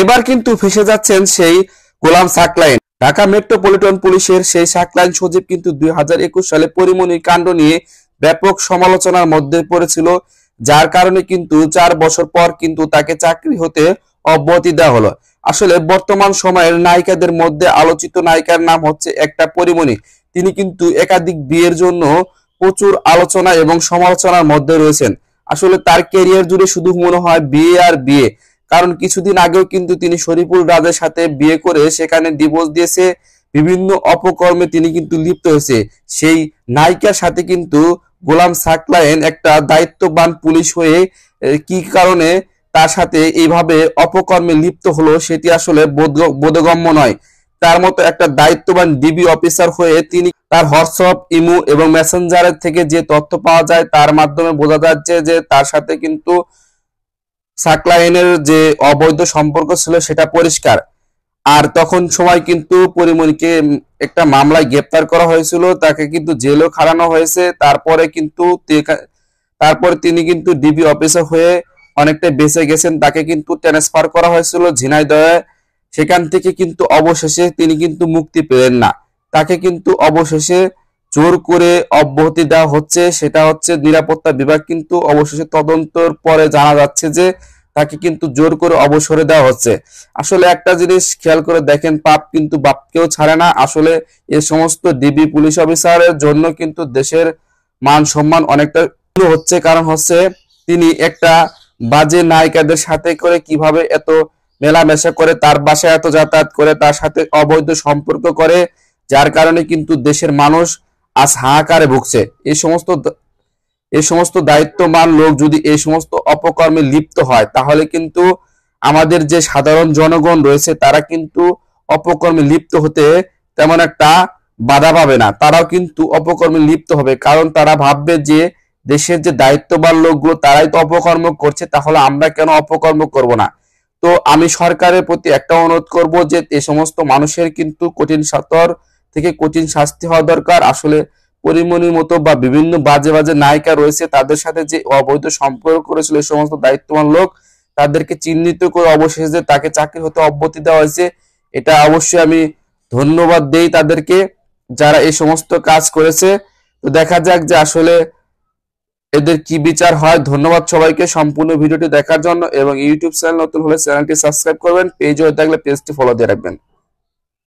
এবার কিন্তু ফেঁসে যাচ্ছেন সেই গোলাম সাকলাইন। ঢাকা মেট্রোপলিটন পুলিশের সেই সাকলাইন সজীব কিন্তু 2021 সালে পরিমণির কাণ্ড নিয়ে ব্যাপক সমালোচনার মধ্যে পড়েছিল, যার কারণে কিন্তু 4 বছর পর কিন্তু তাকে চাকরি হতে অব্যাহতি দেওয়া হলো। আসলে বর্তমান সময়ের নায়িকাদের মধ্যে আলোচিত নায়িকার নাম হচ্ছে একটা পরিমণি। তিনি কিন্তু একাধিক বিয়ের জন্য প্রচুর আলোচনা এবং সমালোচনার মধ্যে রয়েছেন। আসলে তার ক্যারিয়ার জুড়ে শুধু মনে হয় বিয়ে আর বিয়ে, কারণ কিছুদিন আগেও কিন্তু তিনি শরীফুল রাজের সাথে বিয়ে করে সেখানে ডিভোর্স দিয়েছে। বিভিন্ন অপকর্মে তিনি কিন্তু লিপ্ত হয়েছে। সেই নায়িকার সাথে কিন্তু গোলাম সাকলায়েন একটা দায়িত্ববান পুলিশ হয়ে কি কারণে তার সাথে এইভাবে অপকর্মে লিপ্ত হলো সেটি আসলে বোধগম্য নয়। তার মতো একটা দায়িত্ববান ডিবি অফিসার হয়ে তিনি তার হোয়াটসঅ্যাপ, ইমো এবং মেসেঞ্জারের থেকে যে তথ্য পাওয়া যায় তার মাধ্যমে বোঝা যাচ্ছে যে তার সাথে কিন্তু সাকলায়েনের যে অবৈধ সম্পর্ক ছিল সেটা পরিষ্কার। আর তখন সময় কিন্তু পরিমণিকে একটা মামলায় গ্রেপ্তার করা হয়েছিল, তাকে কিন্তু জেলও খাটানো হয়েছে। তারপরে তিনি কিন্তু ডিবি অফিসার হয়ে অনেকটা বেঁচে গেছেন। তাকে কিন্তু ট্রান্সফার করা হয়েছিল ঝিনাইদহে, সেখান থেকে কিন্তু অবশেষে তিনি কিন্তু মুক্তি পেলেন না। তাকে কিন্তু অবশেষে জোর করে অব্যাহতি দেওয়া হচ্ছে, সেটা হচ্ছে নিরাপত্তা বিভাগ কিন্তু অবশেষে তদন্তের পরে জানা যাচ্ছে যে তাকে কিন্তু জোর করে অবসরে দেওয়া হচ্ছে। আসলে একটা জিনিস খেয়াল করে দেখেন, পাপ কিন্তু বাপকেও ছাড়ে না। আসলে এই সমস্ত ডিবি পুলিশ অফিসারের জন্য কিন্তু দেশের মান সম্মান অনেকটা হচ্ছে, কারণ হচ্ছে তিনি একটা বাজে নায়িকাদের সাথে করে কিভাবে এত মেলামেশা করে, তার বাসায় এত যাতায়াত করে, তার সাথে অবৈধ সম্পর্ক করে, যার কারণে কিন্তু দেশের মানুষ আজ হাহাকারে ভুগছে। এই সমস্ত দায়িত্ববান লোক যদি এই সমস্ত অপকর্মে লিপ্ত হয় তাহলে কিন্তু আমাদের যে সাধারণ জনগণ রয়েছে তারা কিন্তু অপকর্মে লিপ্ত হতে তেমন একটা বাধা পাবে না। তারাও কিন্তু অপকর্মে লিপ্ত হবে, কারণ তারা ভাববে যে দেশের যে দায়িত্ববান লোকগুলো তারাই তো অপকর্ম করছে, তাহলে আমরা কেন অপকর্ম করব না। তো আমি সরকারের প্রতি একটা অনুরোধ করব যে এই সমস্ত মানুষের কিন্তু কঠিন শাস্তি থেকে কঠিন শাস্তি হওয়া দরকার। আসলে পরিমণির মতো বা বিভিন্ন বাজে বাজে নায়িকা রয়েছে, তাদের সাথে যে অবৈধ সম্পর্ক করেছিল এই সমস্ত দায়িত্ববান লোক, তাদেরকে চিহ্নিত করে অবশেষে তাকে চাকরি হতে অব্যাহতি দেওয়া হয়েছে। এটা অবশ্যই আমি ধন্যবাদ দেই তাদেরকে যারা এই সমস্ত কাজ করেছে। তো দেখা যাক যে আসলে এদের কি বিচার হয়। ধন্যবাদ সবাইকে সম্পূর্ণ ভিডিওটি দেখার জন্য, এবং ইউটিউব চ্যানেল নতুন হলে চ্যানেলটি সাবস্ক্রাইব করবেন, পেজ হয়ে থাকলে পেজটি ফলো দিয়ে রাখবেন।